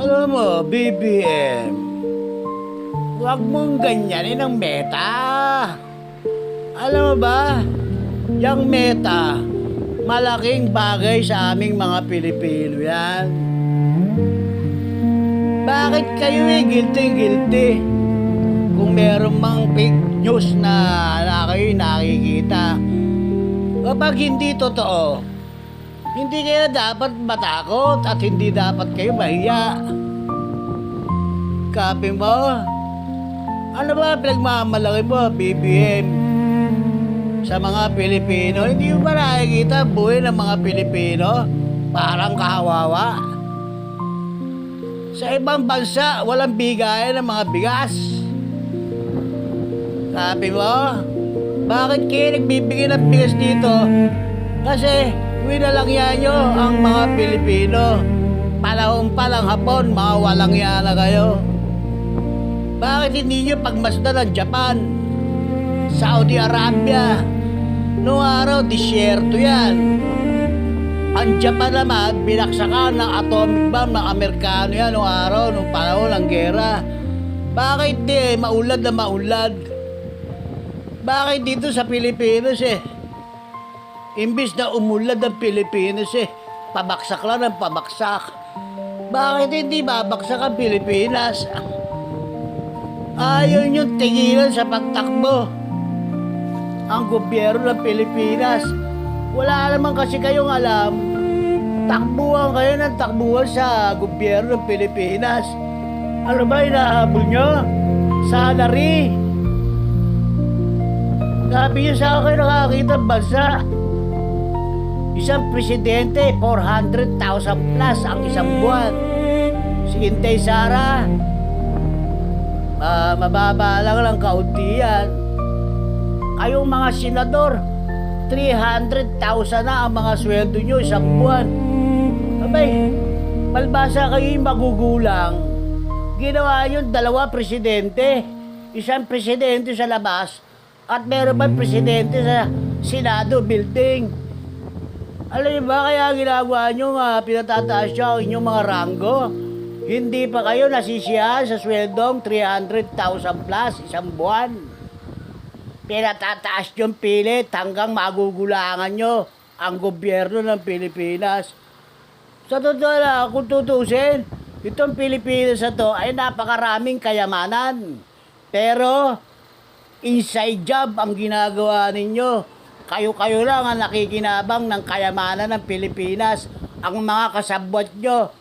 Alam mo, BBM, huwag mong ganyanin ang Meta. Alam mo ba, yung Meta, malaking bagay sa aming mga Pilipino yan. Bakit kayo guilty? Kung meron mang fake news na kayo nakikita, kapag hindi totoo, hindi kayo dapat matakot at hindi dapat kayo mahiya. Kapi mo? Ano ba pinagmamalaki mo, BBM? Sa mga Pilipino, hindi mo ba nakikita buhay ng mga Pilipino? Parang kawawa. Sa ibang bansa, walang bigayan ng mga bigas. Kapi mo? Bakit kayo nagbibigay ng bigas dito? Kasi winalangya nyo ang mga Pilipino. Panahon pa lang hapon, mga walangya na kayo. Bakit hindi nyo pagmasdan ng Japan? Saudi Arabia? Noong araw, disyerto yan. Ang Japan naman, binaksakan ng atomic bomb ng Amerikano yan noong araw, noong panahon ng gera. Bakit di maulad na maulad? Bakit dito sa Pilipinas imbis na umulad ang Pilipinas pabaksak lang ng pabaksak. Bakit hindi babaksak ang Pilipinas? Ayaw niyong tigilan sa pagtakbo ang gobyerno ng Pilipinas. Wala naman kasi kayong alam. Takbuhan kayo ng takbuhan sa gobyerno ng Pilipinas. Ano ba hinahabol nyo? Salary. Sabi nyo sa akin nakakita bansa. Isang presidente, 400,000 plus ang isang buwan. Si Inday Sara, mababa lang kaunti yan. Kayong mga senador, 300,000 na ang mga sweldo nyo isang buwan. Abay, palbasa kayo yung magugulang. Ginawa nyo 2 presidente. Isang presidente sa labas at meron pa presidente sa Senado building. Alam niyo ba kaya ginagawa nyo pinatataas nyo ang inyong mga ranggo? Hindi pa kayo nasisiyahan sa sweldong 300,000 plus isang buwan. Pinatataas yung pilit hanggang magugulangan nyo ang gobyerno ng Pilipinas. Sa totoo lang, kung tutusin, itong Pilipinas na to ay napakaraming kayamanan. Pero, inside job ang ginagawa ninyo. Kayo lang ang nakikinabang ng kayamanan ng Pilipinas. Ang mga kasabwat nyo,